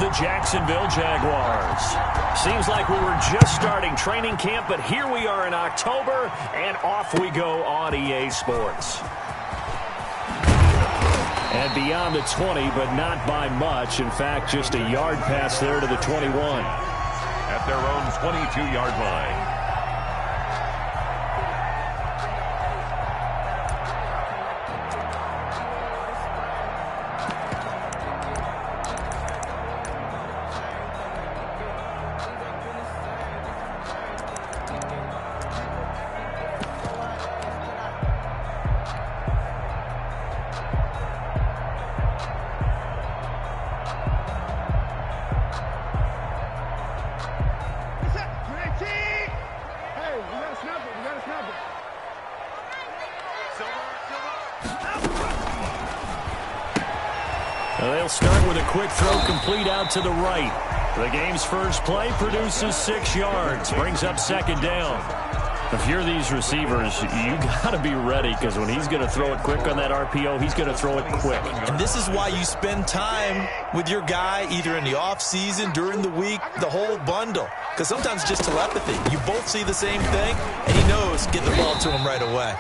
the Jacksonville Jaguars. Seems like we were just starting training camp, but here we are in October, and off we go on EA Sports. And beyond the 20, but not by much. In fact, just a yard pass there to the 21. At their own 22-yard line. They'll start with a quick throw complete out to the right. The game's first play produces 6 yards, brings up second down. If you're these receivers, you got to be ready, because when he's going to throw it quick on that RPO, he's going to throw it quick. And this is why you spend time with your guy either in the offseason, during the week, the whole bundle. Because sometimes it's just telepathy. You both see the same thing, and he knows get the ball to him right away.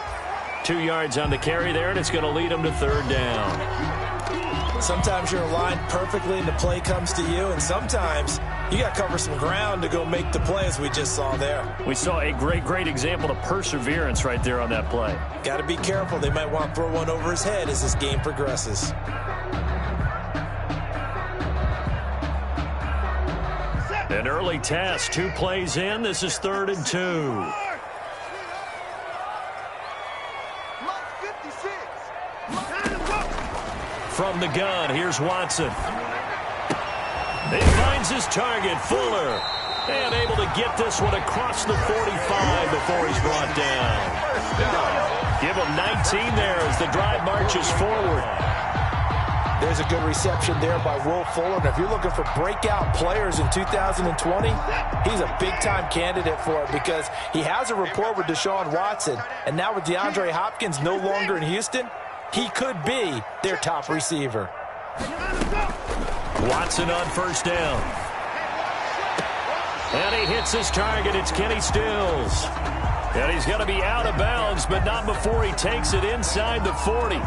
2 yards on the carry there, and it's going to lead him to third down. Sometimes you're aligned perfectly and the play comes to you, and sometimes you got to cover some ground to go make the play, as we just saw there. We saw a great example of perseverance right there on that play. Got to be careful. They might want to throw one over his head as this game progresses. An early test, 2 plays in. This is 3rd and 2. From the gun, here's Watson. He finds his target, Fuller. And able to get this one across the 45 before he's brought down. Give him 19 there as the drive marches forward. There's a good reception there by Will Fuller. And if you're looking for breakout players in 2020, he's a big-time candidate for it, because he has a rapport with Deshaun Watson. And now with DeAndre Hopkins no longer in Houston, he could be their top receiver. Watson on first down. And he hits his target. It's Kenny Stills. And he's going to be out of bounds, but not before he takes it inside the 40.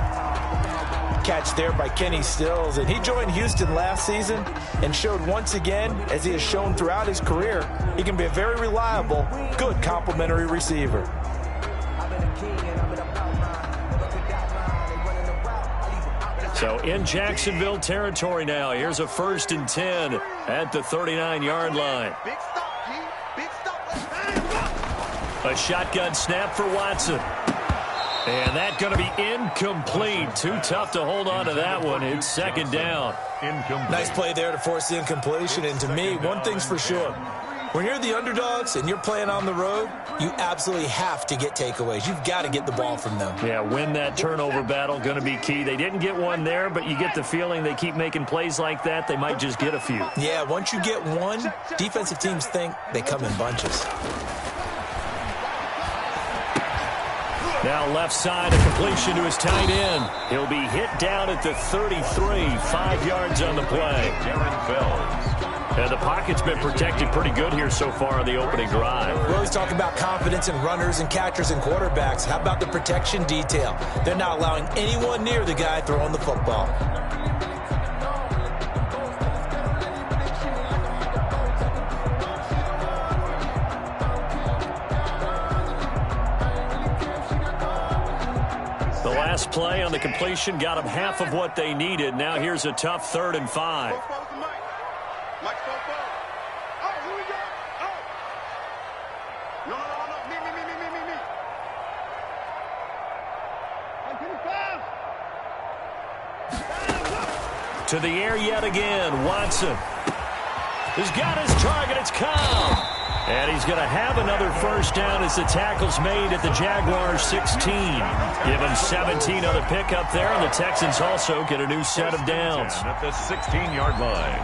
Catch there by Kenny Stills. And he joined Houston last season and showed once again, as he has shown throughout his career, he can be a very reliable, good complementary receiver. So in Jacksonville territory now. Here's a 1st and 10 at the 39-yard line. A shotgun snap for Watson. And that's going to be incomplete. Too tough to hold on to that one. It's 2nd down. Nice play there to force the incompletion. And to me, one thing's for sure. When you're the underdogs and you're playing on the road, you absolutely have to get takeaways. You've got to get the ball from them. Yeah, win that turnover battle, going to be key. They didn't get one there, but you get the feeling they keep making plays like that, they might just get a few. Yeah, once you get one, defensive teams think they come in bunches. Now left side, a completion to his tight end. He'll be hit down at the 33, 5 yards on the play. And the pocket's been protected pretty good here so far on the opening drive. We always talk about confidence in runners and catchers and quarterbacks. How about the protection detail? They're not allowing anyone near the guy throwing the football. The last play on the completion got them half of what they needed. Now here's a tough 3rd and 5. To the air yet again. Watson has got his target. It's Cobb. And he's going to have another 1st down as the tackle's made at the Jaguars 16. Give him 17 on the pickup there, and the Texans also get a new set of downs. At the 16-yard line.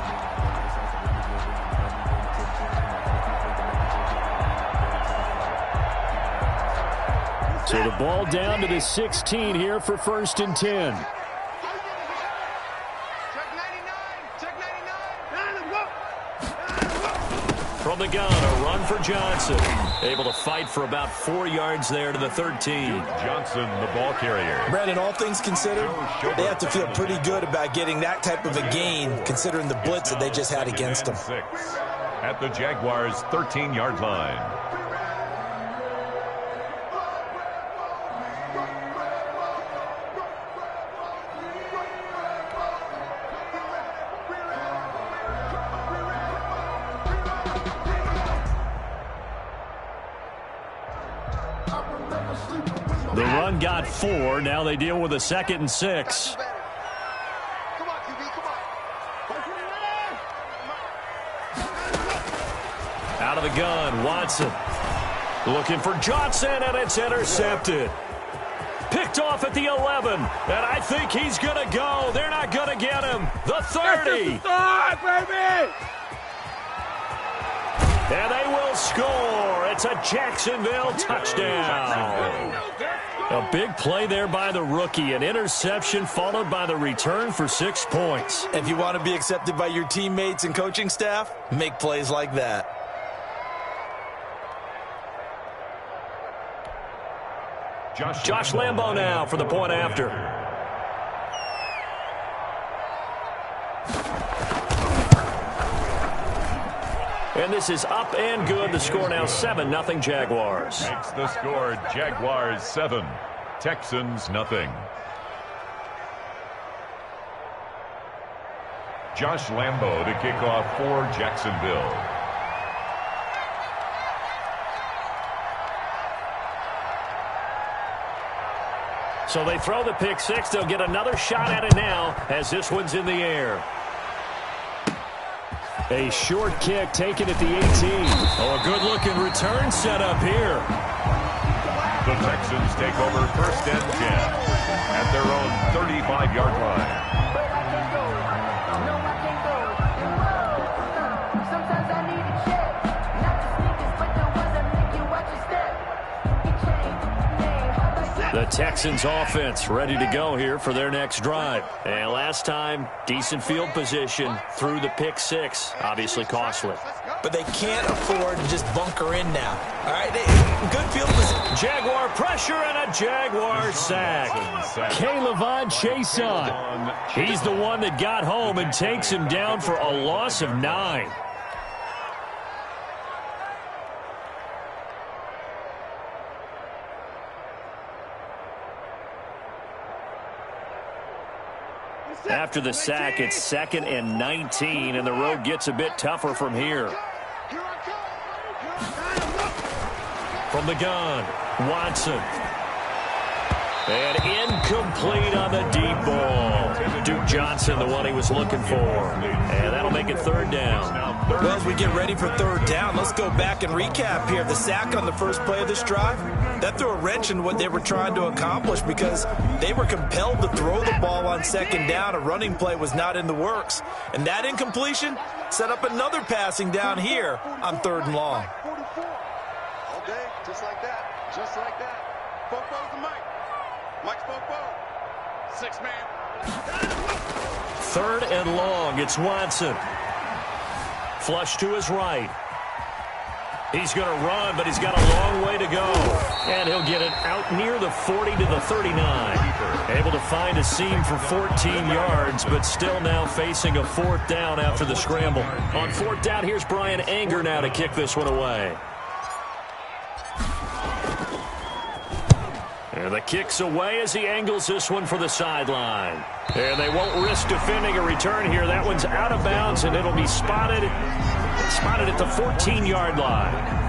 So the ball down to the 16 here for 1st and 10. Check 99. Check 99. From the gun, a run for Johnson. Able to fight for about 4 yards there to the 13. Johnson, the ball carrier. Brandon, all things considered, they have to feel pretty good about getting that type of a gain, considering the blitz that they just had against them. At the Jaguars' 13-yard line. The run got 4. Now they deal with a 2nd and 6. Out of the gun, Watson. Looking for Johnson, and it's intercepted. Picked off at the 11, and I think he's going to go. They're not going to get him. The 30. And they will score. It's a Jacksonville touchdown. A big play there by the rookie. An interception followed by the return for 6 points. If you want to be accepted by your teammates and coaching staff, make plays like that. Josh Lambo now for the point after. And this is up and good. The score now 7-0 Jaguars. Makes the score Jaguars 7, Texans nothing. Josh Lambo to kick off for Jacksonville. So they throw the pick 6. They'll get another shot at it now as this one's in the air. A short kick taken at the 18. Oh, a good-looking return set up here. The Texans take over 1st and 10 at their own 35-yard line. The Texans offense ready to go here for their next drive. And last time, decent field position through the pick 6. Obviously costly. But they can't afford to just bunker in now. All right, good field position. Jaguar pressure and a Jaguar sack. K'Lavon Chason. He's the one that got home and takes him down for a loss of 9. After the sack, it's 2nd and 19, and the road gets a bit tougher from here. From the gun, Watson. And incomplete on the deep ball. Duke Johnson, the one he was looking for. And that'll make it 3rd down. Well, as we get ready for 3rd down, let's go back and recap here. The sack on the first play of this drive, that threw a wrench in what they were trying to accomplish because they were compelled to throw the ball on 2nd down. A running play was not in the works. And that incompletion set up another passing down here on 3rd and long. All day, just like that. Just like that. Fofo's the Mike. Mike's Fofo. 6-man. 3rd and long. It's Watson. Flush to his right. He's going to run, but he's got a long way to go. And he'll get it out near the 40 to the 39. Able to find a seam for 14 yards, but still now facing a 4th down after the scramble. On 4th down, here's Brian Anger now to kick this one away. And the kick's away as he angles this one for the sideline. And they won't risk defending a return here. That one's out of bounds, and it'll be spotted at the 14-yard line.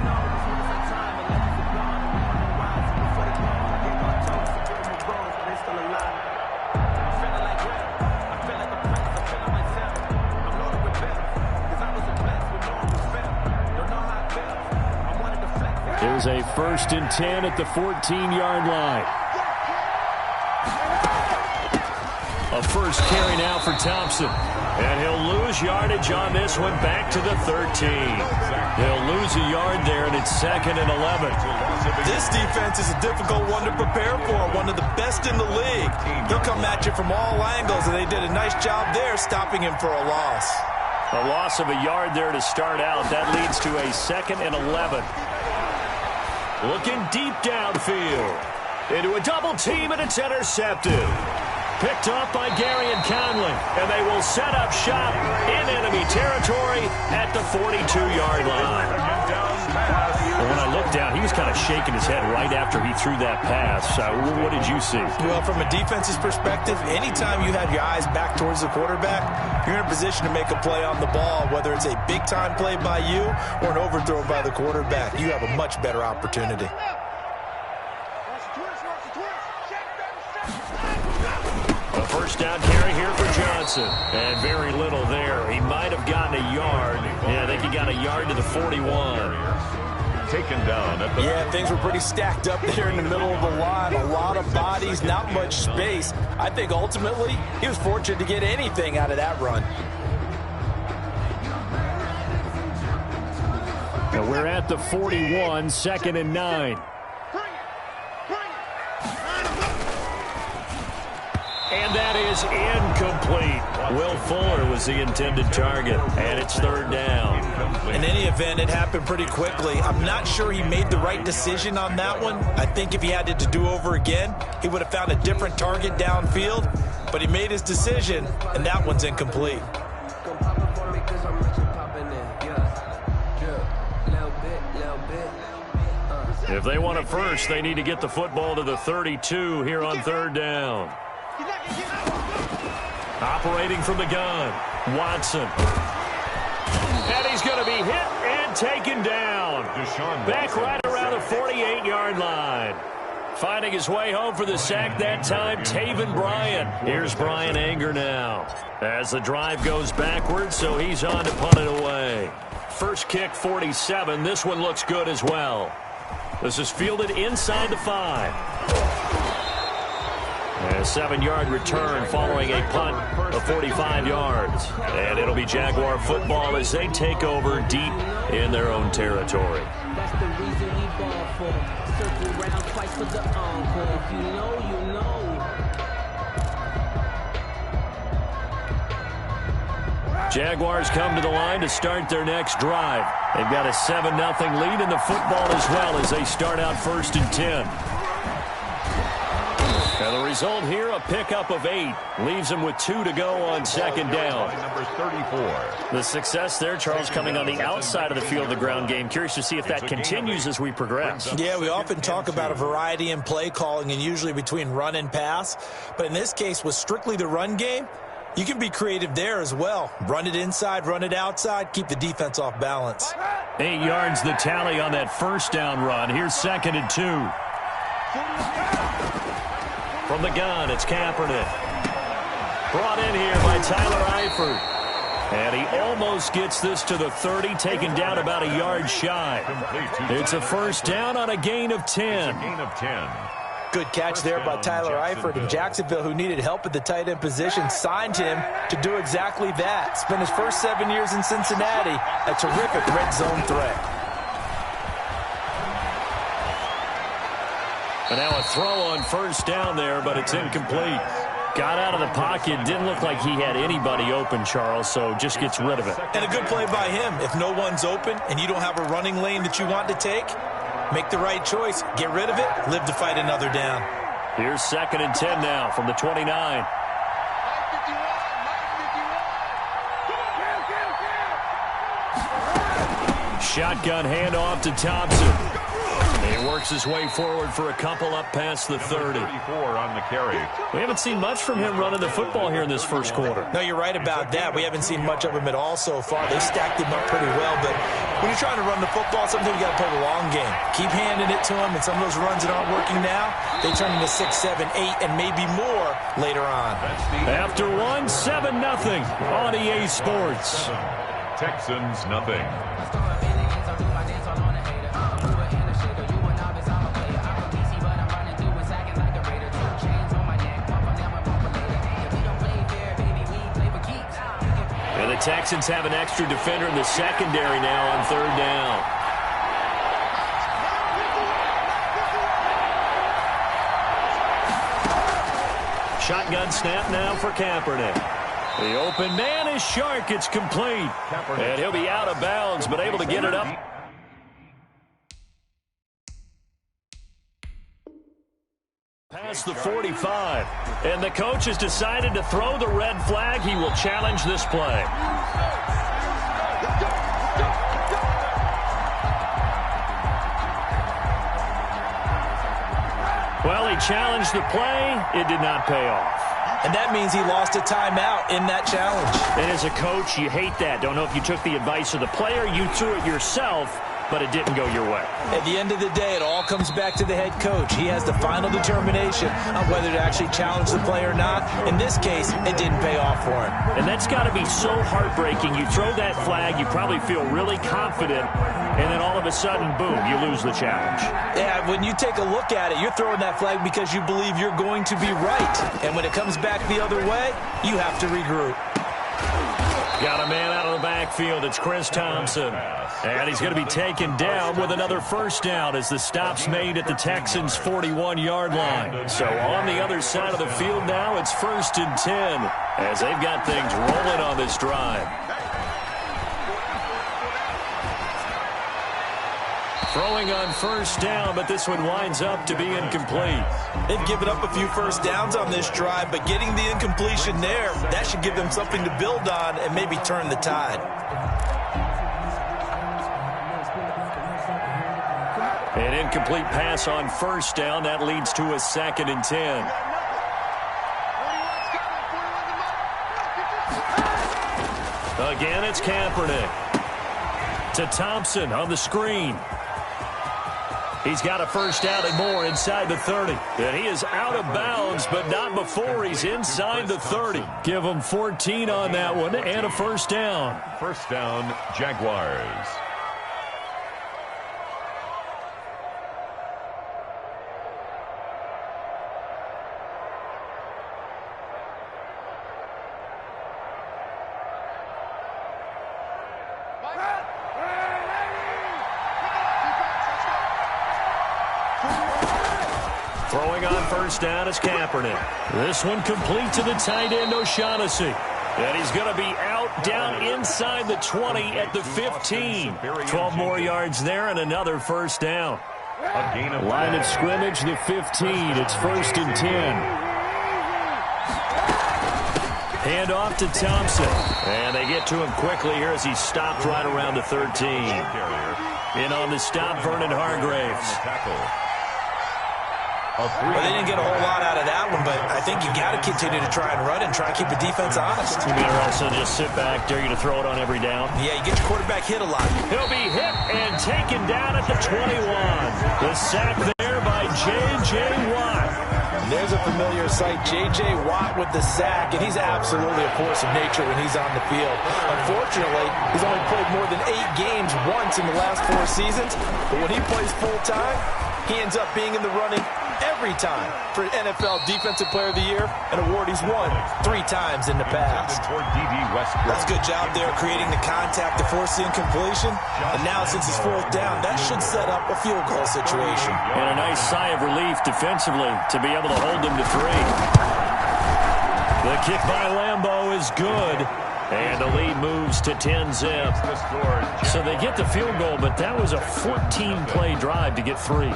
Here's a 1st and 10 at the 14-yard line. A first carry now for Thompson. And he'll lose yardage on this one back to the 13. He'll lose a yard there, and it's 2nd and 11. This defense is a difficult one to prepare for, one of the best in the league. He'll come at you from all angles, and they did a nice job there stopping him for a loss. A loss of a yard there to start out. That leads to a 2nd and 11. Looking deep downfield. Into a double team, and it's intercepted. Picked off by Gary and Conley. And they will set up shop in enemy territory at the 42-yard line. And when I looked down, he was kind of shaking his head right after he threw that pass. What did you see? Well, from a defense's perspective, anytime you have your eyes back towards the quarterback, you're in a position to make a play on the ball, whether it's a big-time play by you or an overthrow by the quarterback. You have a much better opportunity. A first down carry here for Johnson. And very little there. He might have gotten a yard. Yeah, I think he got a yard to the 41. Taken down at the... Yeah, things were pretty stacked up there in the middle of the line. A lot of bodies, not much space. I think ultimately he was fortunate to get anything out of that run. And we're at the 41, 2nd and 9. And that is incomplete. Will Fuller was the intended target, and it's 3rd down. In any event, it happened pretty quickly. I'm not sure he made the right decision on that one. I think if he had it to do over again, he would have found a different target downfield. But he made his decision, and that one's incomplete. If they want a first, they need to get the football to the 32 here on 3rd down. Operating from the gun, Watson. And he's going to be hit and taken down. Back right around the 48-yard line. Finding his way home for the sack that time, Taven Bryan. Here's Brian Anger now. As the drive goes backwards, so he's on to punt it away. First kick, 47. This one looks good as well. This is fielded inside the 5. And a 7-yard return following a punt of 45 yards. And it'll be Jaguar football as they take over deep in their own territory. That's the reason we ball for. Circle round twice for the encore. If you know, you know. Jaguars come to the line to start their next drive. They've got a 7-0 lead in the football as well as they start out 1st and 10. And the result here, a pickup of 8. Leaves them with 2 to go on 2nd down. Number 34. The success there, Charles, coming on the outside of the field of the ground game. Curious to see if that continues as we progress. Yeah, we often talk about a variety in play calling and usually between run and pass. But in this case, with strictly the run game, you can be creative there as well. Run it inside, run it outside, keep the defense off balance. 8 yards the tally on that first down run. Here's 2nd and 2. From the gun, it's Kaepernick. Brought in here by Tyler Eifert. And he almost gets this to the 30, taken down about a yard shy. It's a first down on a gain of 10. Good catch there by Tyler Eifert. And Jacksonville, who needed help at the tight end position, signed him to do exactly that. Spent his first 7 years in Cincinnati, a terrific red zone threat. And now a throw on first down there, but it's incomplete. Got out of the pocket. Didn't look like he had anybody open, Charles, so just gets rid of it. And a good play by him. If no one's open and you don't have a running lane that you want to take, make the right choice. Get rid of it. Live to fight another down. Here's 2nd and 10 now from the 29. Shotgun handoff to Thompson. He works his way forward for a couple up past the 30. 34 on the carry. We haven't seen much from him running the football here in this first quarter. No, you're right about that. We haven't seen much of him at all so far. They stacked him up pretty well, but when you're trying to run the football, sometimes you got to play the long game. Keep handing it to him, and some of those runs that aren't working now, they turn into 6, 7, 8, and maybe more later on. After one, 7-0 on EA Sports. Texans, nothing. And the Texans have an extra defender in the secondary now on 3rd down. Shotgun snap now for Kaepernick. The open man is Shark. It's complete. And he'll be out of bounds, but able to get it up. Past the 45. And the coach has decided to throw the red flag. He will challenge this play. Well, he challenged the play. It did not pay off. And that means he lost a timeout in that challenge. And as a coach, you hate that. Don't know if you took the advice of the player. You threw it yourself, but it didn't go your way. At the end of the day, it all comes back to the head coach. He has the final determination on whether to actually challenge the play or not. In this case, it didn't pay off for him. And that's got to be so heartbreaking. You throw that flag, you probably feel really confident, and then all of a sudden, boom, you lose the challenge. Yeah, when you take a look at it, you're throwing that flag because you believe you're going to be right. And when it comes back the other way, you have to regroup. Got a man out of the backfield. It's Chris Thompson. And he's going to be taken down with another first down as the stop's made at the Texans' 41-yard line. So on the other side of the field now, it's 1st and 10 as they've got things rolling on this drive. Throwing on first down, but this one winds up to be incomplete. They've given up a few first downs on this drive, but getting the incompletion there, that should give them something to build on and maybe turn the tide. An incomplete pass on first down. That leads to a 2nd and 10. Again, it's Kaepernick. To Thompson on the screen. He's got a first down and more inside the 30. And he is out of bounds, but not before he's inside the 30. Give him 14 on that one and a first down. First down, Jaguars. Throwing on first down is Kaepernick. This one complete to the tight end, O'Shaughnessy. And he's going to be out down inside the 20 at the 15. 12 more yards there and another first down. Line of scrimmage, the 15. It's 1st and 10. Hand off to Thompson. And they get to him quickly here as he stopped right around the 13. In on the stop, Vernon Hargraves. Well, they didn't get a whole lot out of that one, but I think you got to continue to try and run and try and keep the defense honest. You better also just sit back, dare you to throw it on every down. Yeah, you get your quarterback hit a lot. He'll be hit and taken down at the 21. The sack there by J.J. Watt. And there's a familiar sight, J.J. Watt with the sack, and he's absolutely a force of nature when he's on the field. Unfortunately, he's only played more than 8 games once in the last 4 seasons, but when he plays full-time, he ends up being in the running every time for NFL Defensive Player of the Year, an award he's won 3 times in the past. That's a good job there creating the contact to force the incompletion. And now since it's 4th down, that should set up a field goal situation. And a nice sigh of relief defensively to be able to hold them to 3. The kick by Lambeau is good. And the lead moves to 10-zip. So they get the field goal, but that was a 14-play drive to get 3. It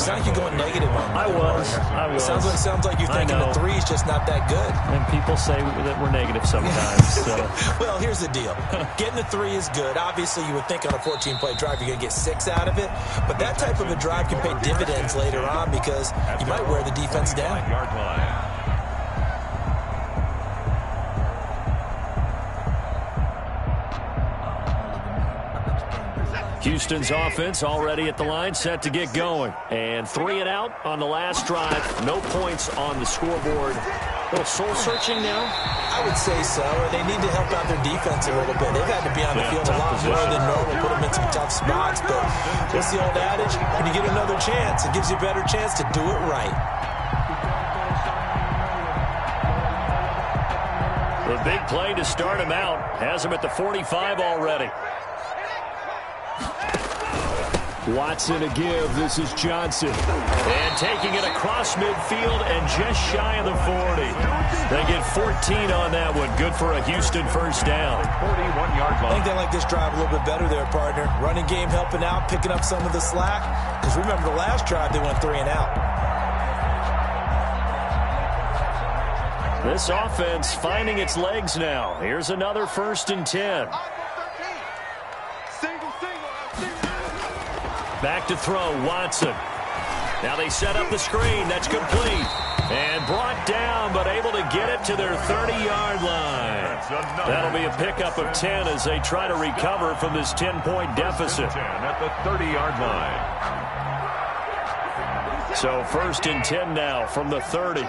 sounds like you're going negative on that. I was. It sounds like you're thinking the 3 is just not that good. And people say that we're negative sometimes. So. Well, here's the deal. Getting the 3 is good. Obviously, you would think on a 14-play drive you're going to get 6 out of it. But that type of a drive can pay dividends later on because you might wear the defense down. Houston's offense already at the line, set to get going. And 3 and out on the last drive. No points on the scoreboard. A little soul-searching now? I would say so. They need to help out their defense a little bit. They've had to be on the field a lot more than normal, put them in some tough spots. But what's the old adage? When you get another chance, it gives you a better chance to do it right. The big play to start him out. Has him at the 45 already. Watson to give. This is Johnson. And taking it across midfield and just shy of the 40. They get 14 on that one. Good for a Houston first down. 41-yard line. I think they like this drive a little bit better there, partner. Running game helping out, picking up some of the slack. Because remember, the last drive they went 3 and out. This offense finding its legs now. Here's another 1st and 10. Back to throw, Watson. Now they set up the screen. That's complete. And brought down, but able to get it to their 30-yard line. That'll be a pickup of 10 as they try to recover from this 10-point deficit. 10 at the 30-yard line. So 1st and 10 now from the 30.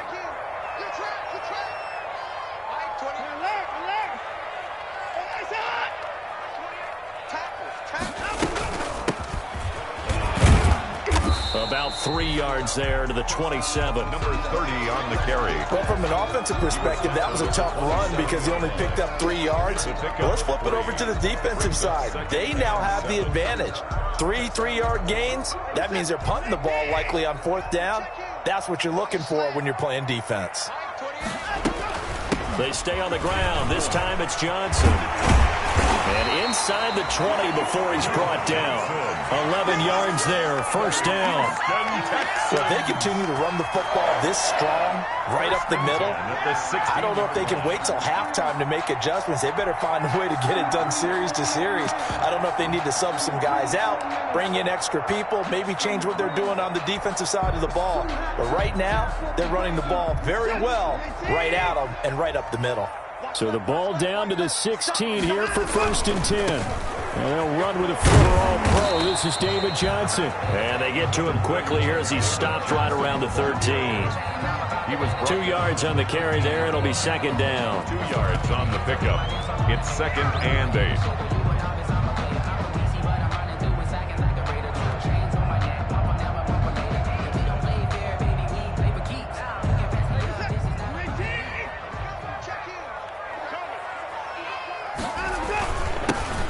About 3 yards there to the 27. Number 30 on the carry. Well, from an offensive perspective, that was a tough run because he only picked up 3 yards. But let's flip it over to the defensive side. They now have the advantage. 3 3-yard gains. That means they're punting the ball likely on 4th down. That's what you're looking for when you're playing defense. They stay on the ground. This time it's Johnson. And inside the 20 before he's brought down. 11 yards there, 1st down. So if they continue to run the football this strong, right up the middle, I don't know if they can wait till halftime to make adjustments. They better find a way to get it done series to series. I don't know if they need to sub some guys out, bring in extra people, maybe change what they're doing on the defensive side of the ball. But right now, they're running the ball very well right at them and right up the middle. So the ball down to the 16 here for 1st and 10. And they'll run with a former All-Pro. This is David Johnson. And they get to him quickly here as he stopped right around the 13. He was 2 yards on the carry there. It'll be 2nd down. 2 yards on the pickup. It's 2nd and 8.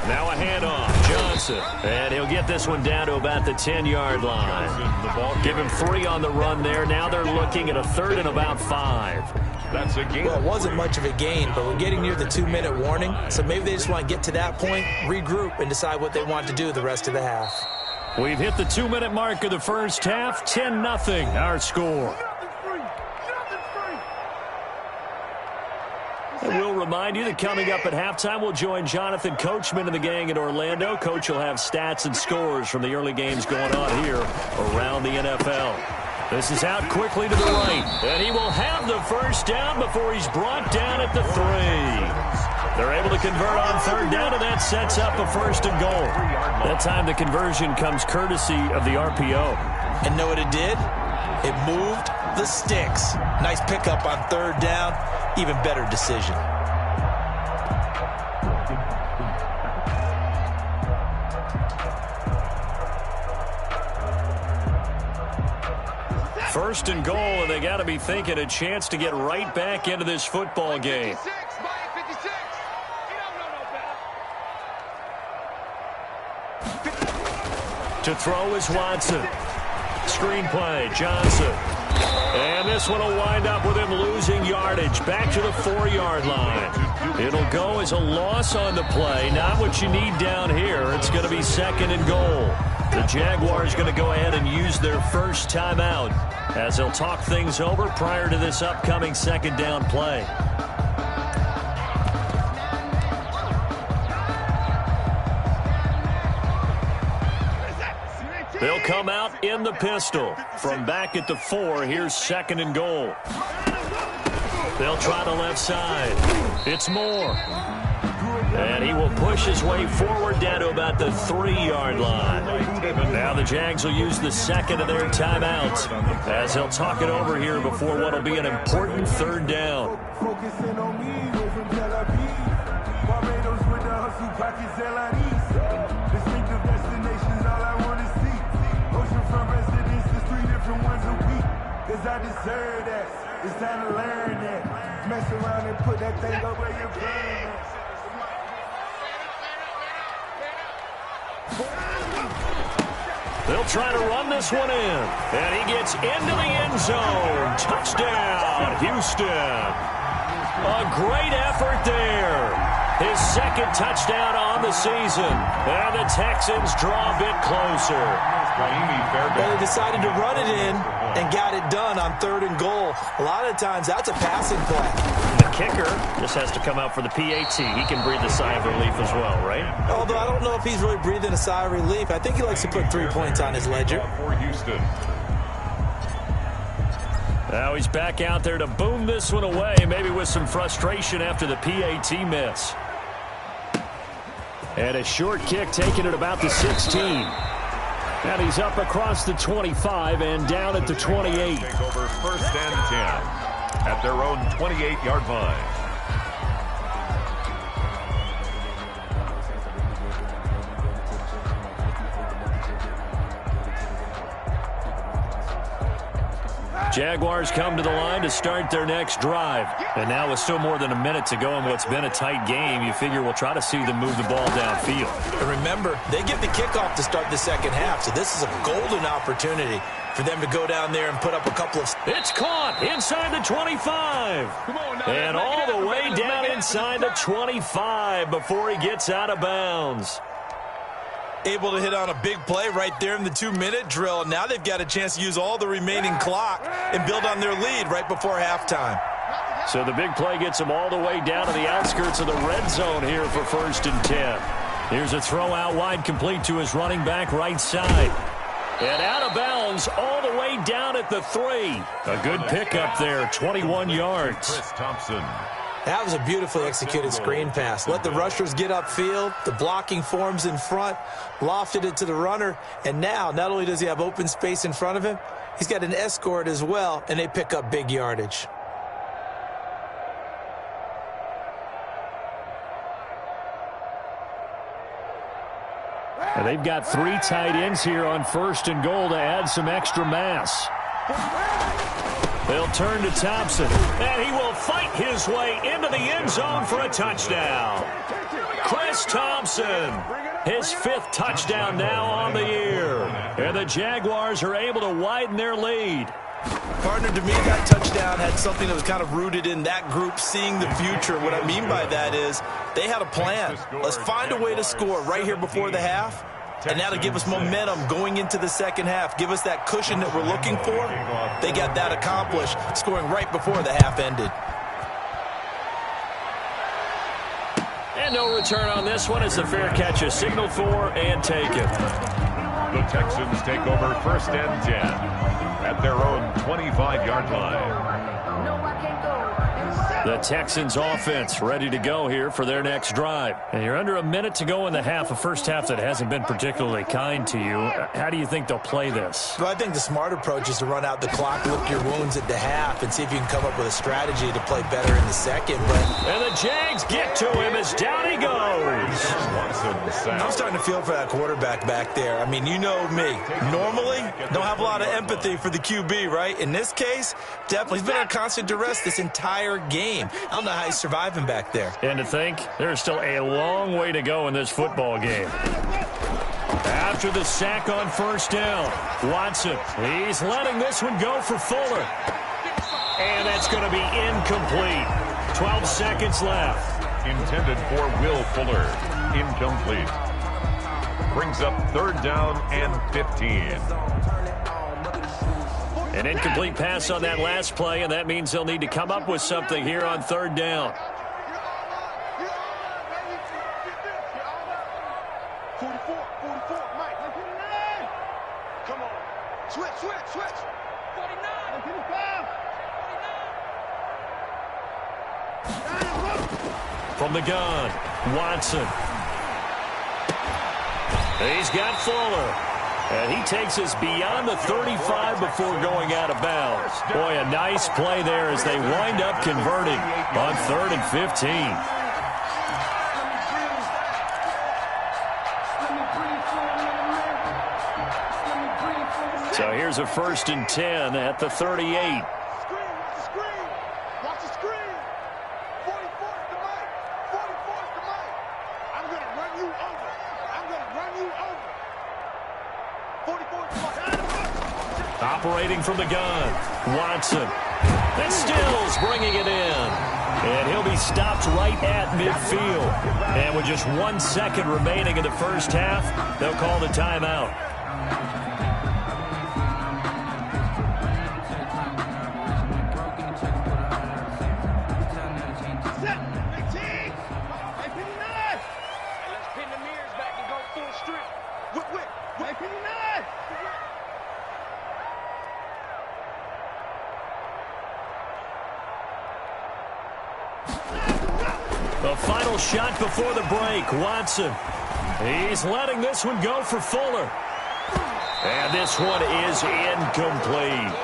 Now a handoff. Johnson. And he'll get this one down to about the 10-yard line. Give him 3 on the run there. Now they're looking at a 3rd and about 5. That's a gain. Well, it wasn't much of a gain, but we're getting near the 2-minute warning. So maybe they just want to get to that point, regroup, and decide what they want to do the rest of the half. We've hit the 2-minute mark of the first half. 10-0 our score. And we'll remind you that coming up at halftime, we'll join Jonathan Coachman and the gang in Orlando. Coach will have stats and scores from the early games going on here around the NFL. This is out quickly to the right, and he will have the 1st down before he's brought down at the 3. They're able to convert on 3rd down, and that sets up a 1st and goal. That time the conversion comes courtesy of the RPO. And know what it did? It moved the sticks. Nice pickup on 3rd down. Even better decision. First and goal, and they got to be thinking a chance to get right back into this football game. To throw is Watson. Screenplay, Johnson. And this one will wind up with him losing yardage back to the 4-yard line. It'll go as a loss on the play. Not what you need down here. It's going to be 2nd and goal. The Jaguars going to go ahead and use their first timeout as they'll talk things over prior to this upcoming 2nd down play. They'll come out in the pistol. From back at the 4, here's 2nd and goal. They'll try the left side. It's Moore. And he will push his way forward down to about the 3-yard line. Now the Jags will use the 2nd of their timeouts as they'll talk it over here before what will be an important 3rd down. Focusing on me, way from Tel Aviv. Barbados with the hustle pockets, LIDs. Distinctive destinations, all I want to see. Oceanfront residences, 3 different ones a week. Cause I deserve that. It's time to learn that. Mess around and put that thing up where you burn at. They'll try to run this one in. And he gets into the end zone. Touchdown, Houston. A great effort there. His second touchdown on the season. And the Texans draw a bit closer. But they decided to run it in and got it done on 3rd and goal. A lot of times that's a passing play. The kicker just has to come out for the PAT. He can breathe a sigh of relief as well, right? Although I don't know if he's really breathing a sigh of relief. I think he likes to put 3 points on his ledger. For Houston. Now he's back out there to boom this one away, maybe with some frustration after the PAT miss. And a short kick taken at about the 16. And he's up across the 25 and down at the 28. Take over 1st and 10 at their own 28-yard line. Jaguars come to the line to start their next drive. And now with still more than a minute to go in what's been a tight game, you figure we'll try to see them move the ball downfield. And remember, they get the kickoff to start the second half, so this is a golden opportunity for them to go down there and put up a couple of... It's caught inside the 25. And all the way down inside the 25 before he gets out of bounds. Able to hit on a big play right there in the 2-minute drill. And now they've got a chance to use all the remaining clock and build on their lead right before halftime. So the big play gets them all the way down to the outskirts of the red zone here for 1st and 10. Here's a throw out wide complete to his running back right side. And out of bounds all the way down at the 3. A good pickup there, 21 yards. Chris Thompson. That was a beautifully executed screen pass. Let the rushers get upfield. The blocking forms in front. Lofted it to the runner. And now, not only does he have open space in front of him, he's got an escort as well, and they pick up big yardage. And they've got 3 tight ends here on 1st and goal to add some extra mass. They'll turn to Thompson, and he will fight his way into the end zone for a touchdown. Chris Thompson, his 5th touchdown now on the year. And the Jaguars are able to widen their lead. Partner, to me, that touchdown had something that was kind of rooted in that group seeing the future. What I mean by that is they had a plan. Let's find a way to score right here before the half. And that'll give us momentum going into the second half. Give us that cushion that we're looking for. They got that accomplished, scoring right before the half ended. And no return on this one as the fair catch is signaled for and taken. The Texans take over 1st and 10 at their own 25-yard line. The Texans offense ready to go here for their next drive. And you're under a minute to go in the half, a first half that hasn't been particularly kind to you. How do you think they'll play this? Well, I think the smart approach is to run out the clock, lick your wounds at the half, and see if you can come up with a strategy to play better in the second. And the Jags get to him as down he goes. I'm starting to feel for that quarterback back there. I mean, you know me. Normally, don't have a lot of empathy for the QB, right? In this case, definitely. He's been under constant duress this entire game. I don't know how he's surviving back there. And to think, there's still a long way to go in this football game. After the sack on 1st down, Watson, he's letting this one go for Fuller. And that's going to be incomplete. 12 seconds left. Intended for Will Fuller. Incomplete. Brings up 3rd down and 15. An incomplete pass on that last play, and that means they'll need to come up with something here on 3rd down. 44, Mike. Come on. Switch. 49. From the gun, Watson. He's got Fuller. And he takes us beyond the 35 before going out of bounds. Boy, a nice play there as they wind up converting on 3rd and 15. So here's a 1st and 10 at the 38. Watch the screen. 44's the Mike. 44's the Mike. I'm going to run you over. Operating from the gun, Watson. And Stills bringing it in. And he'll be stopped right at midfield. And with just 1 second remaining in the first half, they'll call the timeout. The final shot before the break, Watson. He's letting this one go for Fuller. And this one is incomplete.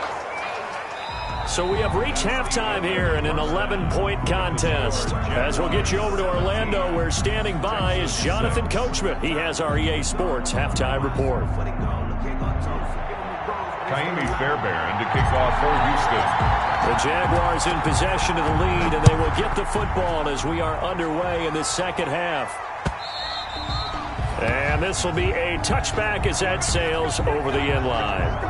So we have reached halftime here in an 11-point contest. As we'll get you over to Orlando, where standing by is Jonathan Coachman. He has our EA Sports halftime report. Kaimi Fairbairn to kick off for Houston. The Jaguars in possession of the lead, and they will get the football as we are underway in the second half. And this will be a touchback as that sails over the end line.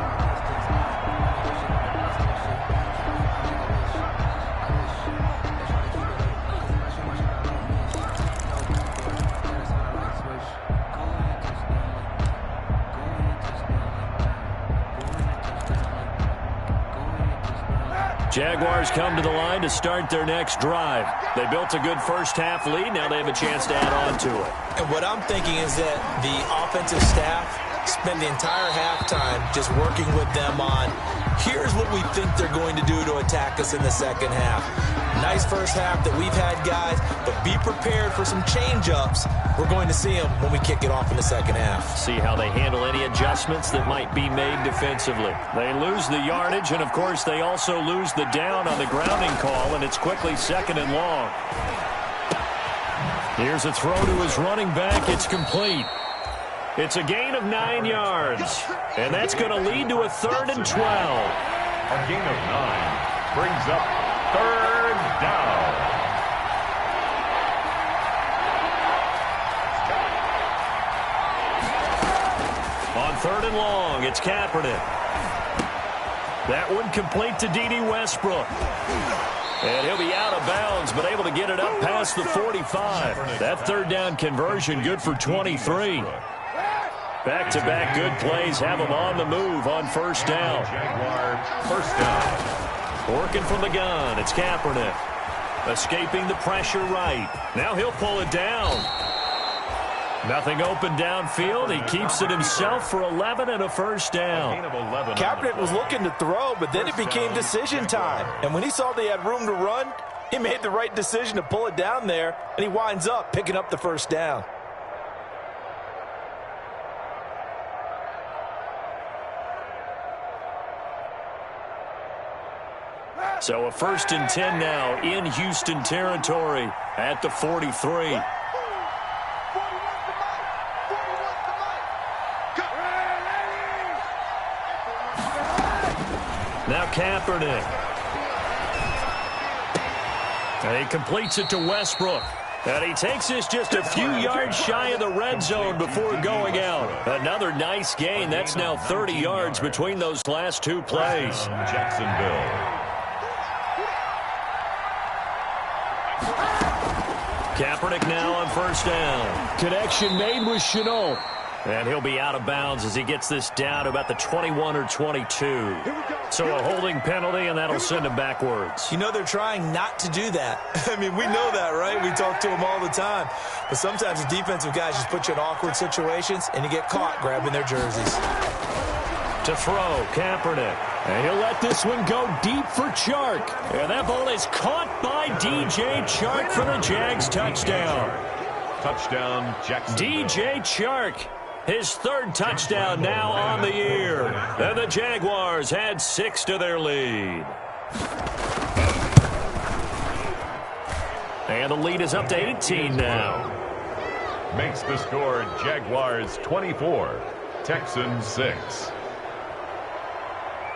Jaguars come to the line to start their next drive. They built a good first half lead. Now they have a chance to add on to it. And what I'm thinking is that the offensive staff spend the entire halftime just working with them on, here's what we think they're going to do to attack us in the second half. Nice first half that we've had, guys, but be prepared for some change-ups. We're going to see them when we kick it off in the second half. See how they handle any adjustments that might be made defensively. They lose the yardage, and, of course, they also lose the down on the grounding call, and it's quickly second and long. Here's a throw to his running back. It's complete. It's a gain of 9 yards, and that's going to lead to a 3rd and 12. A gain of 9 brings up 3rd down. On 3rd and long, it's Kaepernick. That one complete to D.D. Westbrook. And he'll be out of bounds, but able to get it up past the 45. That 3rd down conversion good for 23. Back-to-back good plays have him on the move on 1st down. Jaguar 1st down. Working from the gun, it's Kaepernick. Escaping the pressure right. Now he'll pull it down. Nothing open downfield. He keeps it himself for 11 and a 1st down. Kaepernick was looking to throw, but then it became decision time. And when he saw they had room to run, he made the right decision to pull it down there, and he winds up picking up the 1st down. So a 1st and 10 now in Houston territory at the 43. Now Kaepernick. And he completes it to Westbrook. And he takes this just a few yards shy of the red zone before going out. Another nice gain. That's now 30 yards between those last 2 plays. Jacksonville. Kaepernick now on 1st down. Connection made with Chenault. And he'll be out of bounds as he gets this down to about the 21 or 22. So a holding penalty, and that'll send him backwards. You know they're trying not to do that. I mean, we know that, right? We talk to them all the time. But sometimes the defensive guys just put you in awkward situations, and you get caught grabbing their jerseys. To throw, Kaepernick. And he'll let this one go deep for Chark. And that ball is caught by DJ Chark for the Jags touchdown. Touchdown, Jacksonville. DJ Chark. His 3rd touchdown now on the year. And the Jaguars had 6 to their lead. And the lead is up to 18 now. Makes the score Jaguars 24, Texans 6.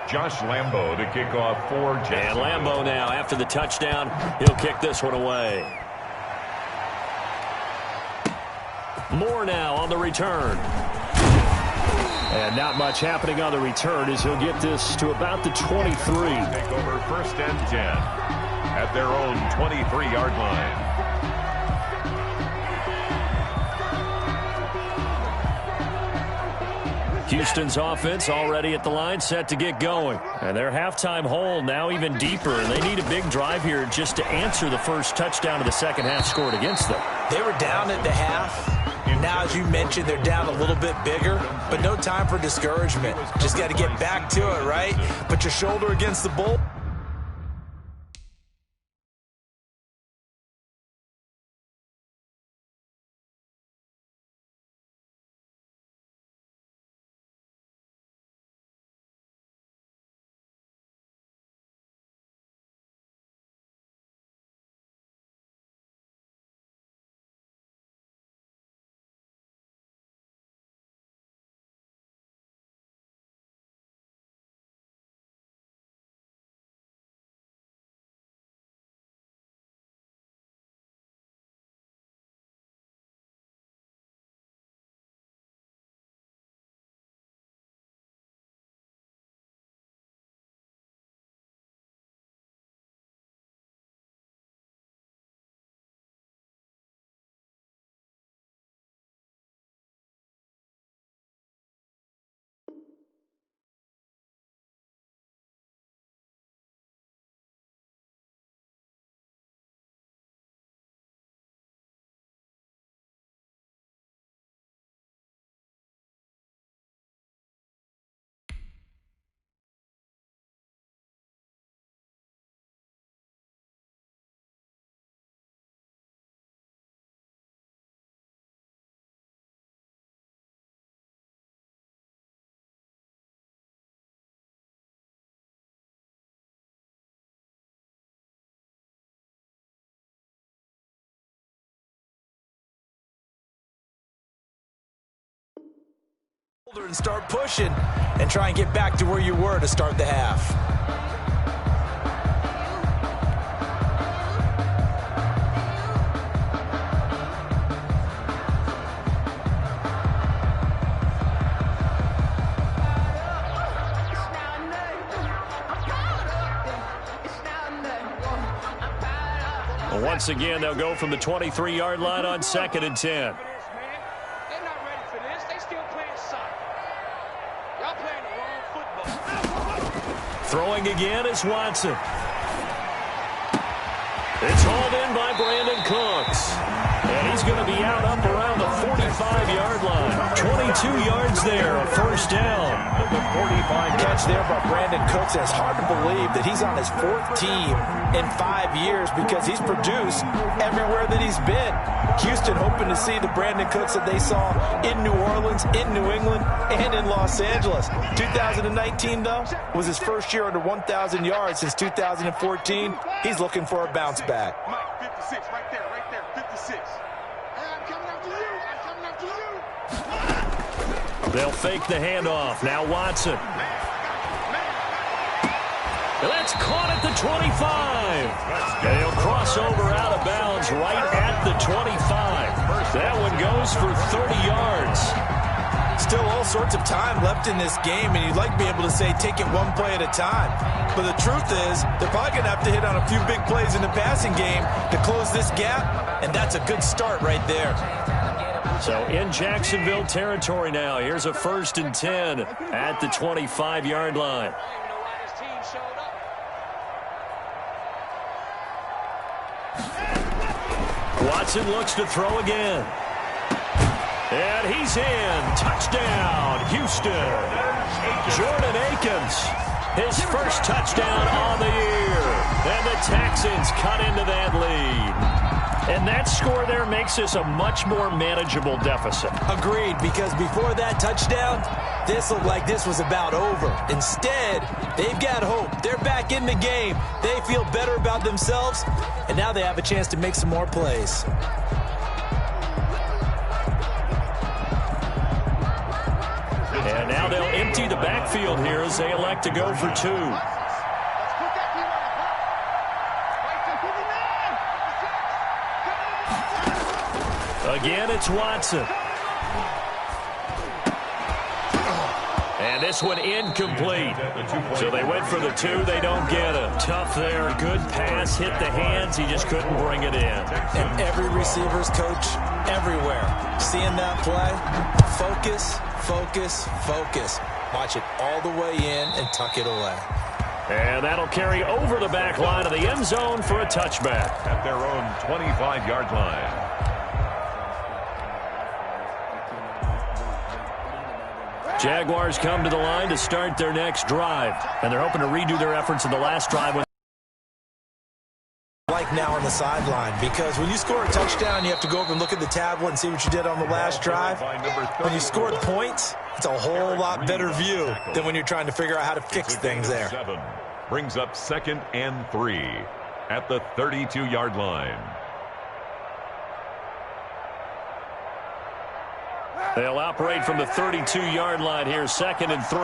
Josh Lambo to kick off for Jacksonville. And Lambo now, after the touchdown, he'll kick this one away. Moore now on the return. And not much happening on the return as he'll get this to about the 23. Take over 1st and 10 at their own 23-yard line. Houston's offense already at the line, set to get going. And their halftime hole now even deeper, and they need a big drive here just to answer the first touchdown of the second half scored against them. They were down at the half. Now, as you mentioned, they're down a little bit bigger, but no time for discouragement. Just got to get back to it, right? Put your shoulder against the bull. And start pushing and try and get back to where you were to start the half. Well, once again, they'll go from the 23-yard line on 2nd and 10. Throwing again is Watson. It's hauled in by Brandon Cooks. And he's going to be out up around the 45-yard line. 22 yards there, a first down. The 45 catch there by Brandon Cooks. It's hard to believe that he's on his 4th team in 5 years because he's produced everywhere that he's been. Houston hoping to see the Brandon Cooks that they saw in New Orleans, in New England, and in Los Angeles. 2019, though, was his first year under 1,000 yards since 2014. He's looking for a bounce back. Mike, 56, right there, 56. I'm coming after you. I'm coming after you. They'll fake the handoff. Now Watson. That's caught at the 25. They'll cross over out of bounds right at the 25. That one goes for 30 yards. Still all sorts of time left in this game, and you'd like to be able to say take it one play at a time. But the truth is, they're probably going to have to hit on a few big plays in the passing game to close this gap, and that's a good start right there. So in Jacksonville territory now, here's a 1st and 10 at the 25-yard line. Watson looks to throw again. And he's in. Touchdown, Houston. Jordan Akins, his first touchdown on the year. And the Texans cut into that lead. And that score there makes this a much more manageable deficit. Agreed, because before that touchdown, this looked like this was about over. Instead, they've got hope. They're back in the game. They feel better about themselves, and now they have a chance to make some more plays. And now they'll empty the backfield here as they elect to go for 2. Again, it's Watson. And this one incomplete. So they went for the 2. They don't get him. Tough there. Good pass. Hit the hands. He just couldn't bring it in. And every receiver's coach everywhere. Seeing that play, focus, focus, focus. Watch it all the way in and tuck it away. And that'll carry over the back line of the end zone for a touchback. At their own 25-yard line. Jaguars come to the line to start their next drive. And they're hoping to redo their efforts in the last drive. Like now on the sideline, because when you score a touchdown, you have to go over and look at the tablet and see what you did on the last drive. When you scored points, it's a whole lot better view than when you're trying to figure out how to fix things there. Brings up 2nd and 3 at the 32-yard line. They'll operate from the 32-yard line here, 2nd and 3.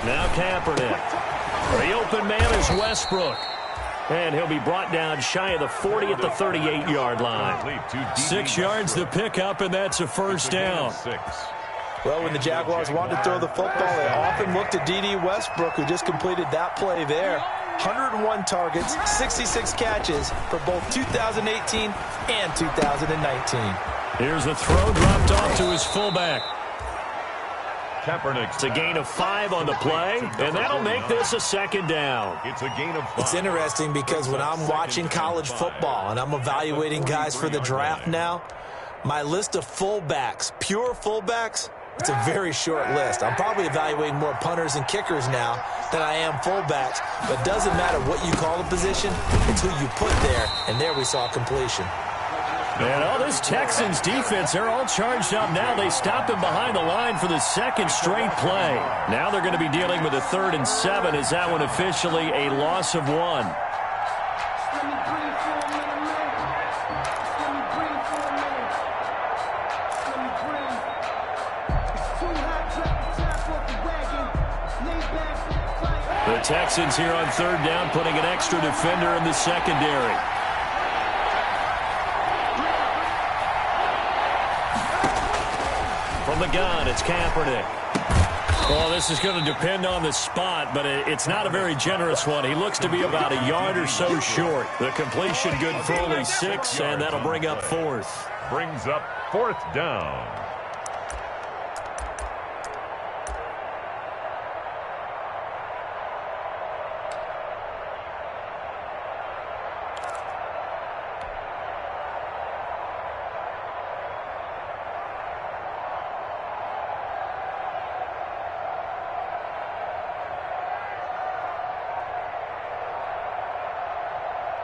Now Kaepernick. The open man is Westbrook. And he'll be brought down shy of the 40 at the 38-yard line. 6 yards to pick up, and that's a first down. Well, when the Jaguars wanted to throw the football, they often looked at D.D. Westbrook, who just completed that play there. 101 targets, 66 catches for both 2018 and 2019. Here's a throw dropped off to his fullback. Kaepernick. It's a gain of 5 on the play, and that'll make this a 2nd down. It's a gain of 5. It's interesting because when I'm watching college football and I'm evaluating guys for the draft now, my list of fullbacks, pure fullbacks, it's a very short list. I'm probably evaluating more punters and kickers now than I am fullbacks, but it doesn't matter what you call a position, it's who you put there, and there we saw completion. And all this Texans defense, they're all charged up now. They stopped him behind the line for the 2nd straight play. Now they're going to be dealing with a 3rd and 7. Is that one officially a loss of 1? The Texans here on 3rd down, putting an extra defender in the secondary. From the gun, it's Kaepernick. Well, this is going to depend on the spot, but it's not a very generous one. He looks to be about a yard or so short. The completion good for only 6, and that'll bring up 4th. Brings up 4th down.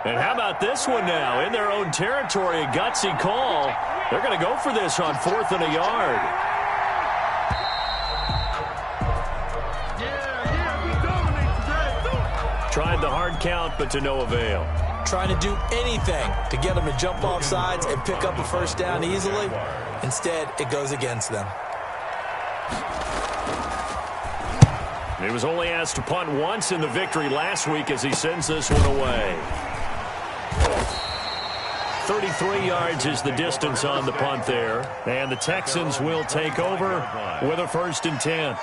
And how about this one now? In their own territory, a gutsy call. They're going to go for this on 4th and a yard. Tried the hard count, but to no avail. Trying to do anything to get them to jump off sides and pick up a first down easily. Instead, it goes against them. He was only asked to punt once in the victory last week as he sends this one away. 33 yards is the distance on the punt there. And the Texans will take over with a 1st and 10.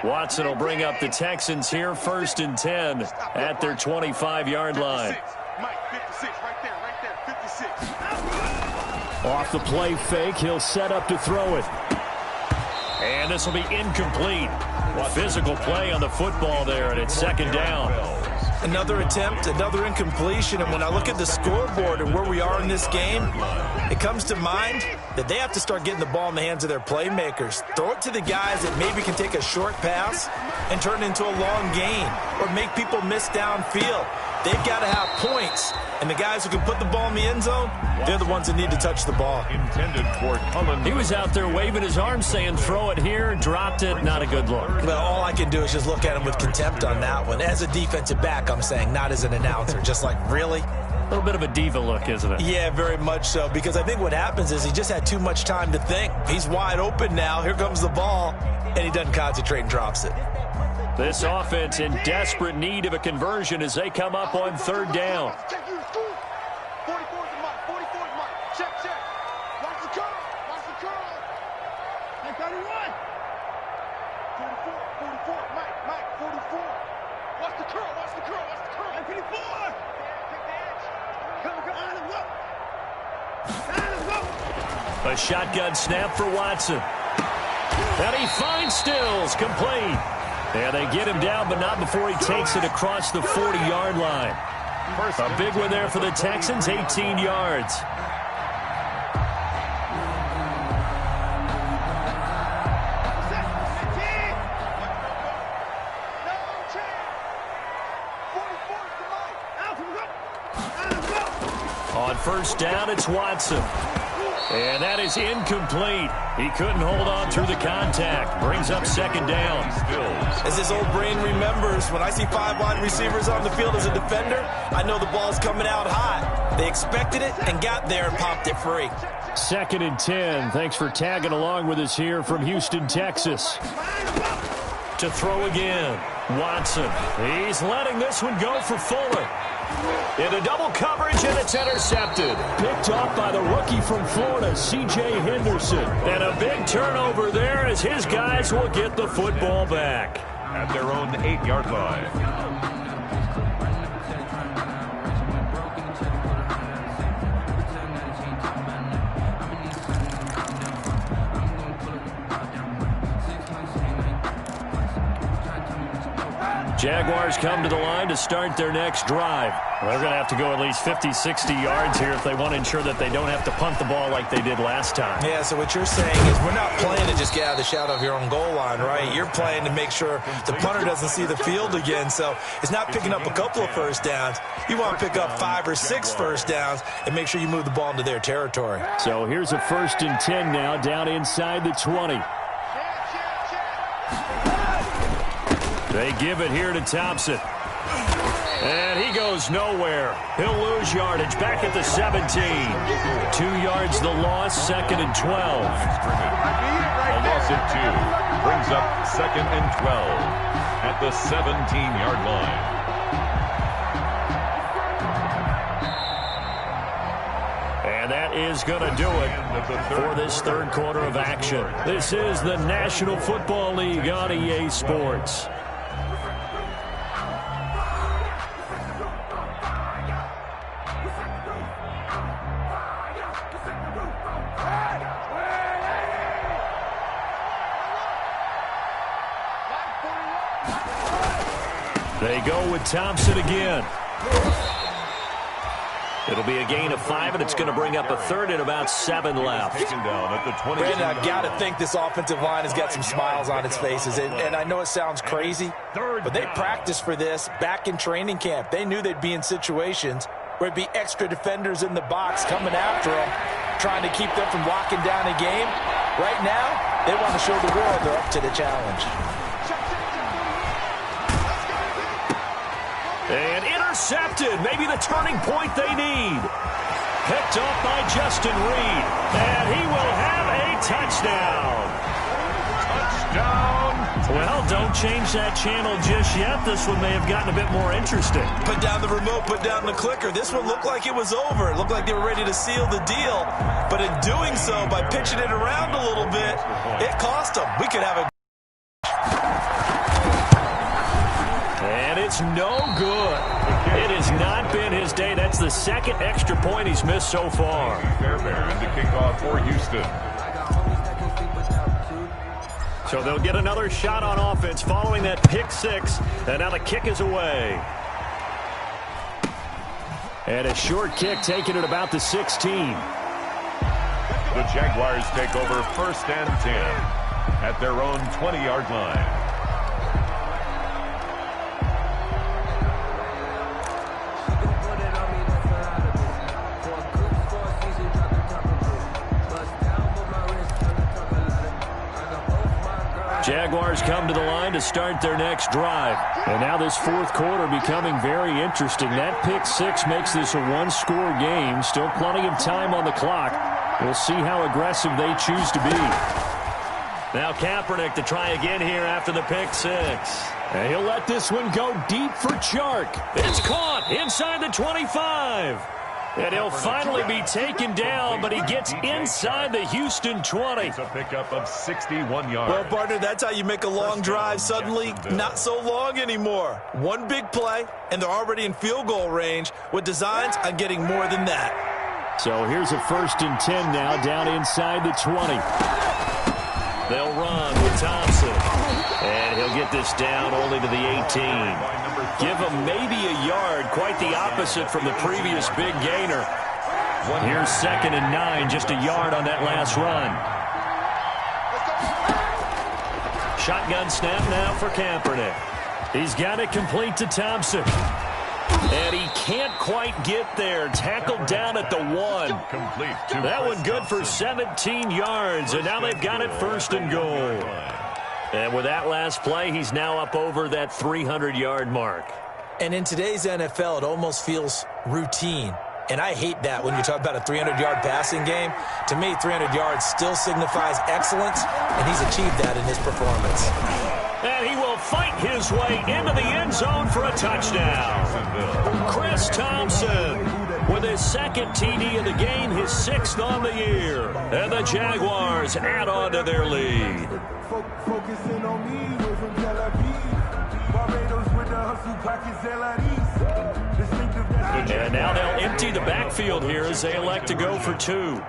Watson will bring up the Texans here, 1st and 10 at their 25-yard line. Off the play fake, he'll set up to throw it. And this will be incomplete. Physical play on the football there, and it's 2nd down. Another attempt, another incompletion, and when I look at the scoreboard and where we are in this game, it comes to mind that they have to start getting the ball in the hands of their playmakers. Throw it to the guys that maybe can take a short pass and turn it into a long gain or make people miss downfield. They've got to have points, and the guys who can put the ball in the end zone, they're the ones that need to touch the ball. Intended for Cullen. He was out there waving his arms saying throw it here, dropped it, not a good look. Well, all I can do is just look at him with contempt on that one. As a defensive back, I'm saying, not as an announcer. Just like, really? A little bit of a diva look, isn't it? Yeah, very much so, because I think what happens is he just had too much time to think. He's wide open now. Here comes the ball. and he doesn't concentrate and drops it. This offense in desperate need of a conversion as they come up on third down. 44's the mark. 44's mark. Check, check. Watch the curl. Watch the curl. Hey, 31. 44. Mike, 44. Watch the curl. Watch the curl. Watch the curl. Hey, 54. Pick the edge. Come on, let's go. A shotgun snap for Watson. And he finds Stills, complete. And they get him down, but not before he takes it across the 40-yard line. A big one there for the Texans, 18 yards. On first down, it's Watson. And that is incomplete. He couldn't hold on through the contact. Brings up second down. As his old brain remembers, when I see 5 wide receivers on the field as a defender, I know the ball's coming out hot. They expected it and got there and popped it free. Second and 10. Thanks for tagging along with us here from Houston, Texas. To throw again, Watson. He's letting this one go for Fuller. Into double coverage, and it's intercepted. Picked off by the rookie from Florida, C.J. Henderson. And a big turnover there as his guys will get the football back. At their own 8-yard line. Jaguars come to the line to start their next drive. They're going to have to go at least 50, 60 yards here if they want to ensure that they don't have to punt the ball like they did last time. Yeah, so what you're saying is we're not playing to just get out of the shadow of your own goal line, right? You're playing to make sure the punter doesn't see the field again. So it's not picking up a couple of first downs. You want to pick up 5 or 6 first downs and make sure you move the ball into their territory. So here's a first and 10 now down inside the 20. They give it here to Thompson. And he goes nowhere. He'll lose yardage back at the 17. 2 yards the loss, second and 12. A loss of 2 brings up second and 12 at the 17-yard line. And that is going to do it for this third quarter of action. This is the National Football League on EA Sports. They go with Thompson again. It'll be a gain of 5, and it's going to bring up a third and about 7 left. Brandon, I've got to think this offensive line has got some smiles on its faces. And I know it sounds crazy, but they practiced for this back in training camp. They knew they'd be in situations where it'd be extra defenders in the box coming after them, trying to keep them from locking down a game. Right now, they want to show the world they're up to the challenge. And intercepted, maybe the turning point they need. Picked off by Justin Reed, and he will have a touchdown. Touchdown. Well, don't change that channel just yet. This one may have gotten a bit more interesting. Put down the remote, put down the clicker. This one looked like it was over. It looked like they were ready to seal the deal. But in doing so, by pitching it around a little bit, it cost them. We could have a... And it's no good. It has not been his day. That's the second extra point he's missed so far. Fairbairn to kick off for Houston. So they'll get another shot on offense following that pick 6. And now the kick is away. And a short kick taken at about the 16. The Jaguars take over first and 10 at their own 20-yard line. Jaguars come to the line to start their next drive. And now this fourth quarter becoming very interesting. That pick 6 makes this a one-score game. Still plenty of time on the clock. We'll see how aggressive they choose to be. Now Kaepernick to try again here after the pick six. And he'll let this one go deep for Chark. It's caught inside the 25. And he'll finally be taken down, but he gets inside the Houston 20. It's a pickup of 61 yards. Well, partner, that's how you make a long drive suddenly not so long anymore. One big play, and they're already in field goal range with designs on getting more than that. So here's a 1st and 10 now down inside the 20. They'll run with Thompson. And he'll get this down only to the 18. Give him maybe a yard, quite the opposite from the previous big gainer. Here's 2nd and 9, just a yard on that last run. Shotgun snap now for Kaepernick. He's got it complete to Thompson. And he can't quite get there. Tackled down at the 1. That one good for 17 yards, and now they've got it 1st and goal. And with that last play, he's now up over that 300-yard mark. And in today's NFL, it almost feels routine. And I hate that when you talk about a 300-yard passing game. To me, 300 yards still signifies excellence, and he's achieved that in his performance. And he will fight his way into the end zone for a touchdown. Chris Thompson with his 2nd TD of the game, his 6th on the year. And the Jaguars add on to their lead. Focusing on me, we're from Tel Aviv. Barbados with the hustle, pockets And now they'll empty the backfield here as they elect to go for 2.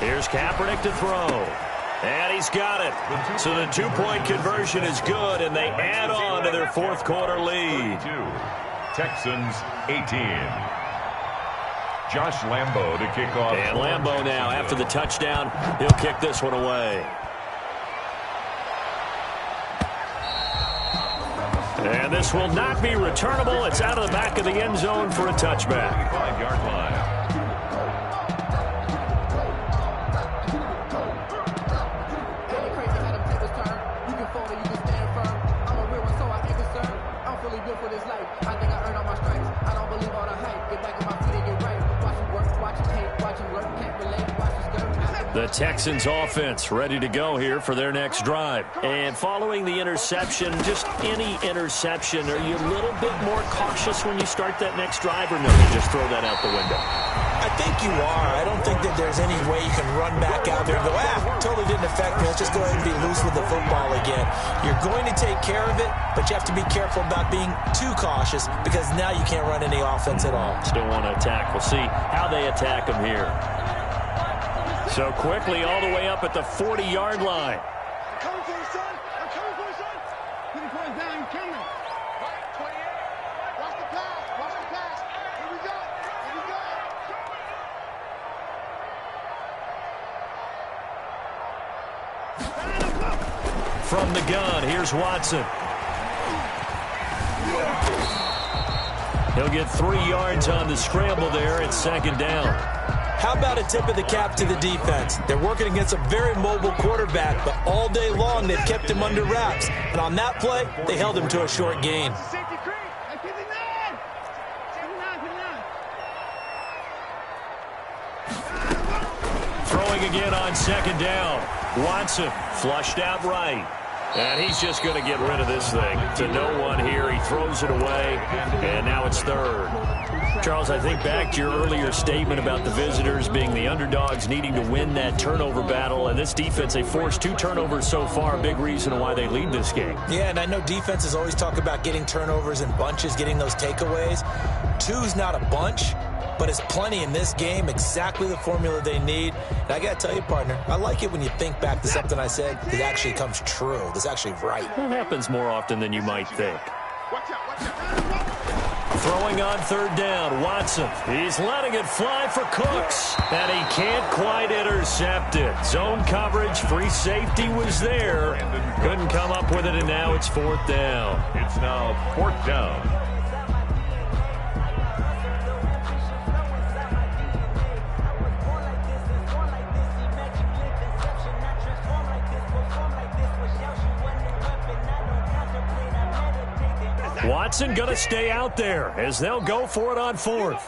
Here's Kaepernick to throw. And he's got it. So the 2-point conversion is good, and they add on to their 4th quarter lead. Texans 18. Josh Lambo to kick off. And Lambo now, after the touchdown, he'll kick this one away. And this will not be returnable. It's out of the back of the end zone for a touchback. 5-yard line. The Texans offense ready to go here for their next drive. And following the interception, just any interception, are you a little bit more cautious when you start that next drive, or no, you just throw that out the window? I think you are. I don't think that there's any way you can run back out there and go, totally didn't affect me. Let's just go ahead and be loose with the football again. You're going to take care of it, but you have to be careful about being too cautious because now you can't run any offense at all. Still want to attack. We'll see how they attack them here. So quickly all the way up at the 40-yard line. I'm coming for you, son. I'm coming for you, son. Put the point down. I'm coming. Right, 28. Watch the pass. Watch the pass. Here we go. Here we go. From the gun, here's Watson. He'll get 3 yards on the scramble there at 2nd down. How about a tip of the cap to the defense? They're working against a very mobile quarterback, but all day long they've kept him under wraps. And on that play, they held him to a short gain. Throwing again on 2nd down. Watson flushed out right. And he's just going to get rid of this thing. To no one here. He throws it away. And now it's 3rd. Charles, I think back to your earlier statement about the visitors being the underdogs needing to win that turnover battle. And this defense, they forced 2 turnovers so far. A big reason why they lead this game. Yeah, and I know defenses always talk about getting turnovers in bunches, getting those takeaways. 2's not a bunch, but it's plenty in this game, exactly the formula they need. And I got to tell you, partner, I like it when you think back to something I said that actually comes true. That's actually right. It happens more often than you might think. Throwing on 3rd down, Watson. He's letting it fly for Cooks, and he can't quite intercept it. Zone coverage, free safety was there. Couldn't come up with it, and now it's 4th down. It's now 4th down. Watson going to stay out there as they'll go for it on 4th.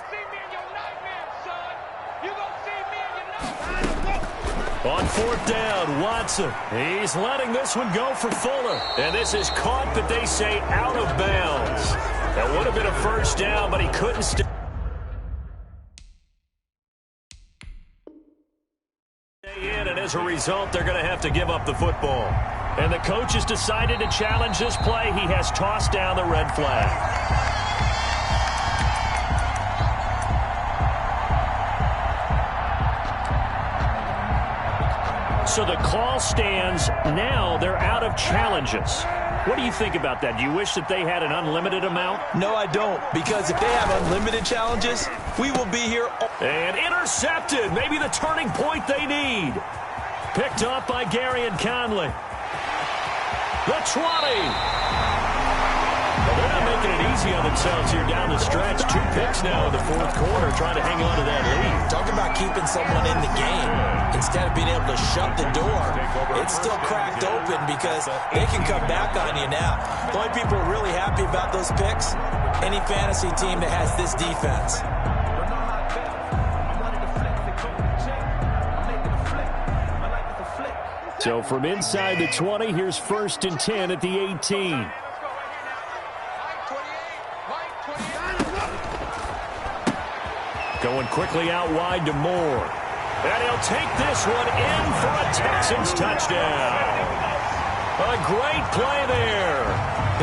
On fourth down, Watson. He's letting this one go for Fuller. And this is caught, but they say out of bounds. That would have been a first down, but he couldn't stay in, and as a result, they're going to have to give up the football. And the coach has decided to challenge this play. He has tossed down the red flag. So the call stands. Now they're out of challenges. What do you think about that? Do you wish that they had an unlimited amount? No, I don't, because if they have unlimited challenges, we will be here. And intercepted. Maybe the turning point they need. Picked up by Gary and Conley. The 20. Well, they're not making it easy on themselves here down the stretch. 2 picks now in the fourth quarter, trying to hang on to that lead. Talk about keeping someone in the game. Instead of being able to shut the door, it's still cracked open because they can come back on you now. The only people who are really happy about those picks, any fantasy team that has this defense. So from inside the 20, here's 1st and 10 at the 18. Going quickly out wide to Moore. And he'll take this one in for a Texans touchdown. A great play there.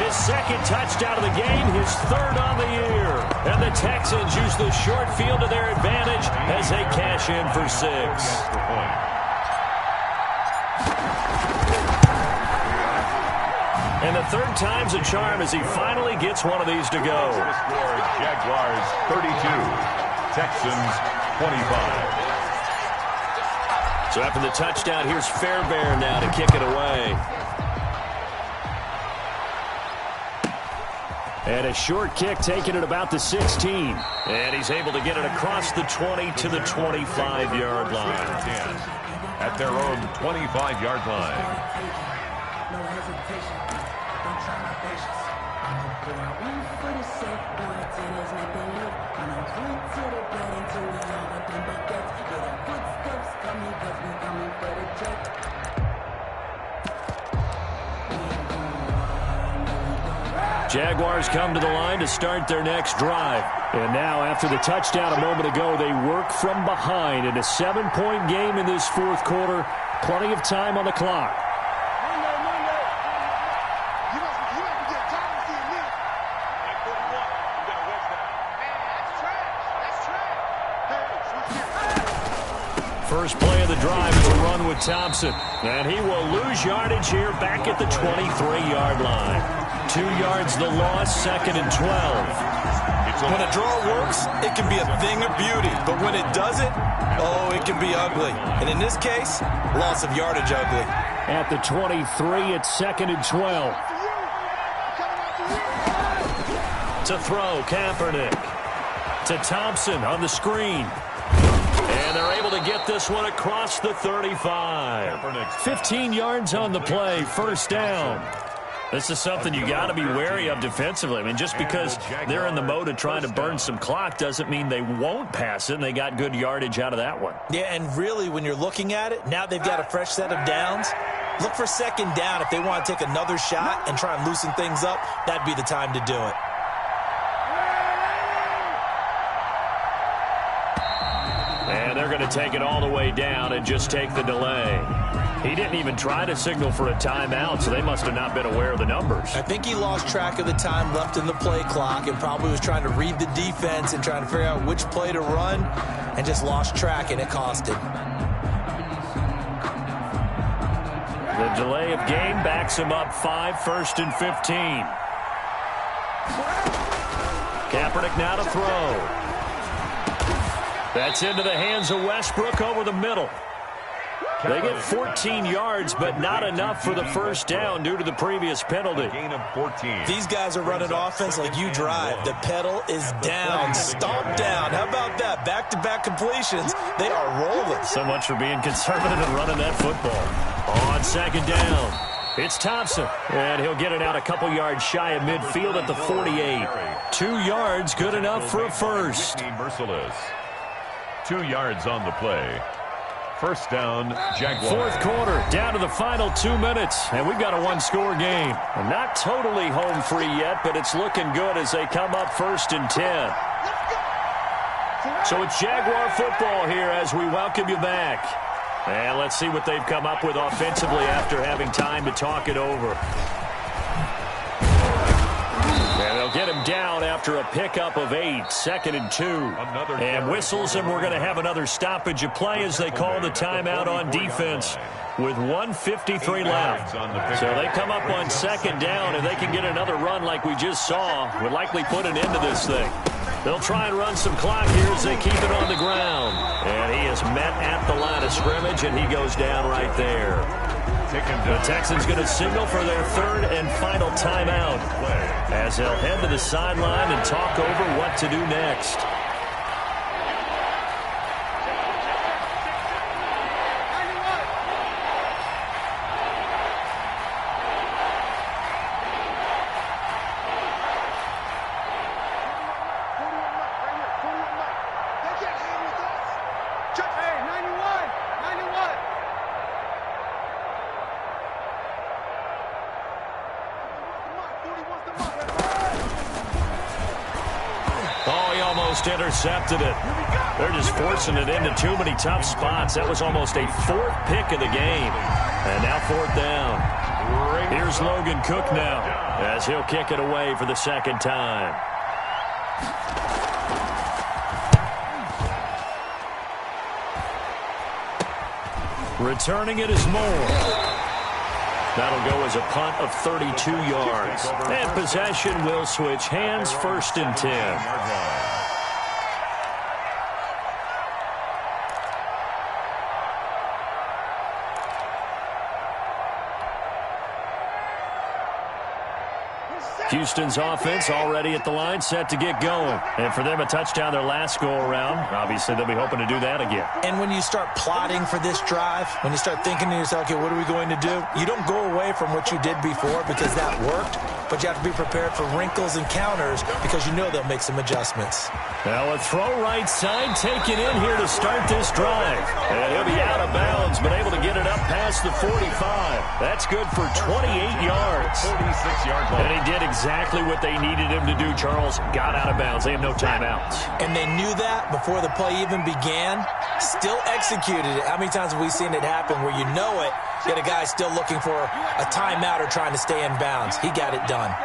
His 2nd touchdown of the game, his 3rd on the year. And the Texans use the short field to their advantage as they cash in for 6. And the 3rd time's a charm as he finally gets one of these to go. Jaguars 32, Texans 25. So after the touchdown, here's Fairbairn now to kick it away. And a short kick taken at about the 16. And he's able to get it across the 20 to the 25-yard line. At their own 25-yard line. No hesitation. Don't try my patience. I'm gonna put out one for the safe boy. Tennis, let them live. And I'm point to the bed until we all got them buckets. Yeah, the footsteps coming, cause we coming for the check. Jaguars come to the line to start their next drive. And now, after the touchdown a moment ago, they work from behind in a 7-point game in this 4th quarter. Plenty of time on the clock. First play of the drive is a run with Thompson. And he will lose yardage here back at the 23-yard line. 2 yards the loss, 2nd and 12. When a draw works, it can be a thing of beauty. But when it doesn't, oh, it can be ugly. And in this case, loss of yardage ugly. At the 23, it's 2nd and 12. To throw, Kaepernick. To Thompson on the screen. And they're able to get this one across the 35. 15 yards on the play, 1st down. This is something you got to be wary of defensively. I mean, just because they're in the mode of trying to burn some clock doesn't mean they won't pass it, and they got good yardage out of that one. Yeah, and really, when you're looking at it, now they've got a fresh set of downs. Look for 2nd down. If they want to take another shot and try and loosen things up, that'd be the time to do it. And they're going to take it all the way down and just take the delay. He didn't even try to signal for a timeout, so they must have not been aware of the numbers. I think he lost track of the time left in the play clock and probably was trying to read the defense and trying to figure out which play to run and just lost track, and it cost him. The delay of game backs him up 5, 1st and 15. Kaepernick now to throw. That's into the hands of Westbrook over the middle. They get 14 yards, but not enough for the 1st down due to the previous penalty. Gain of 14. These guys are running offense like you drive. The pedal is down, stomp down. How about that? Back-to-back completions. They are rolling. So much for being conservative and running that football. On 2nd down, it's Thompson. And he'll get it out a couple yards shy of midfield at the 48. 2 yards, good enough for a first. Merciless. 2 yards on the play. First down, Jaguars. Fourth quarter, down to the final 2 minutes, and we've got a one-score game. Not totally home free yet, but it's looking good as they come up 1st and 10. So it's Jaguar football here as we welcome you back. And let's see what they've come up with offensively after having time to talk it over. And they'll get him down after a pickup of 8, 2nd and 2. And whistles, and we're going to have another stoppage of play as they call the timeout on defense with 1:53 left. So they come up on 2nd down, and they can get another run like we just saw. Would likely put an end to this thing. They'll try and run some clock here as they keep it on the ground. And he is met at the line of scrimmage, and he goes down right there. The Texans going to signal for their 3rd and final timeout as they'll head to the sideline and talk over what to do next. Intercepted it. They're just forcing it into too many tough spots. That was almost a 4th pick of the game. And now 4th down. Here's Logan Cook now as he'll kick it away for the 2nd time. Returning it is Moore. That'll go as a punt of 32 yards. And possession will switch hands, 1st and 10. Houston's offense already at the line, set to get going. And for them, a touchdown their last go-around. Obviously, they'll be hoping to do that again. And when you start plotting for this drive, when you start thinking to yourself, okay, what are we going to do? You don't go away from what you did before because that worked, but you have to be prepared for wrinkles and counters because you know they'll make some adjustments. Now a throw right side taken in here to start this drive. And he'll be out of bounds, but able to get it up past the 45. That's good for 28 yards. 46-yard line. And he did exactly what they needed him to do, Charles. Got out of bounds. They have no timeouts. And they knew that before the play even began. Still executed it. How many times have we seen it happen where you know it, yet a guy still looking for a timeout or trying to stay in bounds? He got it done.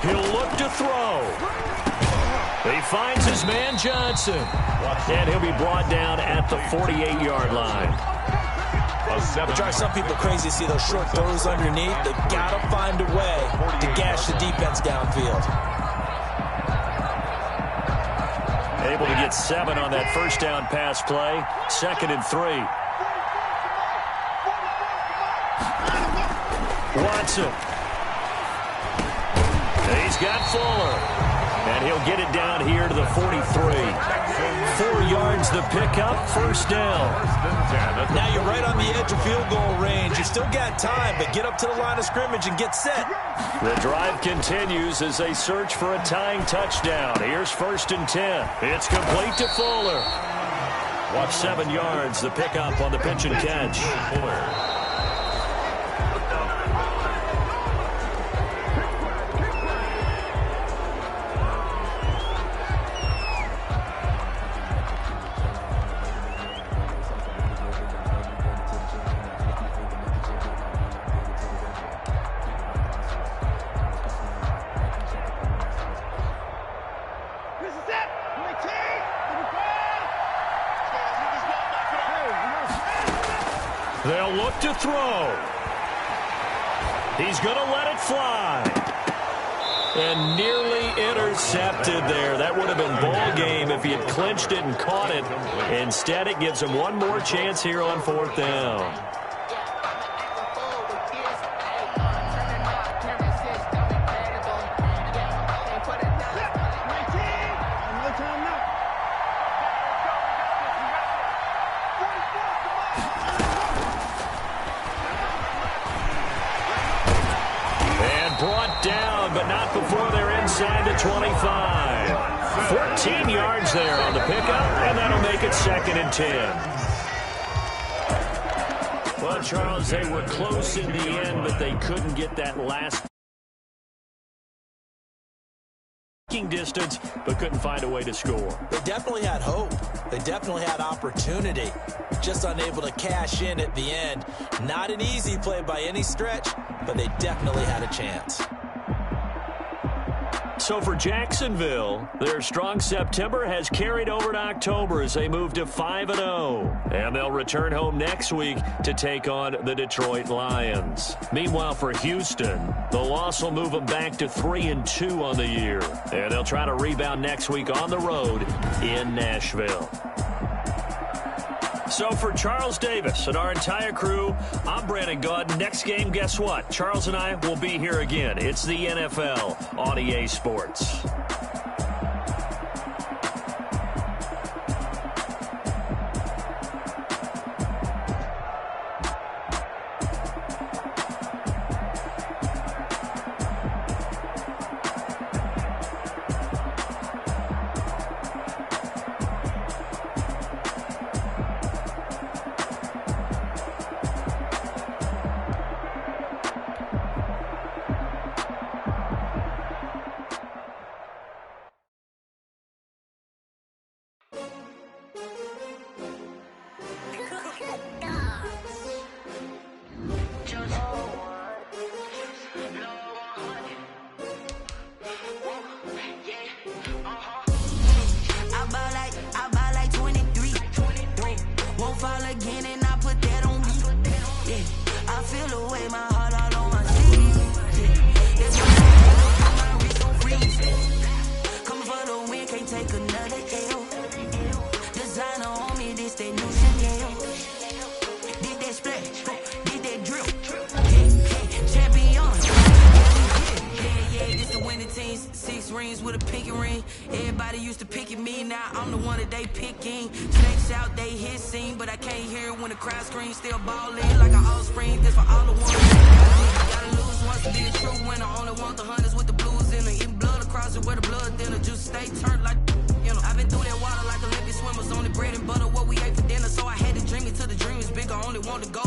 He'll look to throw. He finds his man Johnson. And he'll be brought down at the 48-yard line. It drives some people crazy to see those short throws underneath. They've got to find a way to gash the defense downfield. Able to get 7 on that first down pass play. 2nd and 3. Watson. He's got Fuller. And he'll get it down here to the 43. 4 yards the pickup, 1st down. Now you're right on the edge of field goal range. You still got time, but get up to the line of scrimmage and get set. The drive continues as they search for a tying touchdown. Here's 1st and 10. It's complete to Fuller. 7 yards the pickup on the pitch and catch. Fuller. They'll look to throw. He's going to let it fly. And nearly intercepted there. That would have been ball game if he had clinched it and caught it. Instead, it gives him one more chance here on 4th down. Brought down, but not before they're inside the 25. 14 yards there on the pickup, and that'll make it 2nd and 10. Well, Charles, they were close in the end, but they couldn't get that last distance, but couldn't find a way to score. They definitely had hope. They definitely had opportunity. Just unable to cash in at the end. Not an easy play by any stretch, but they definitely had a chance. So for Jacksonville, their strong September has carried over to October as they move to 5-0. And they'll return home next week to take on the Detroit Lions. Meanwhile, for Houston, the loss will move them back to 3-2 on the year. And they'll try to rebound next week on the road in Nashville. So for Charles Davis and our entire crew, I'm Brandon Gaudin. Next game, guess what? Charles and I will be here again. It's the NFL on EA Sports. Bread and butter, what we ate for dinner, so I had to dream it till the dream is bigger. Only want to go.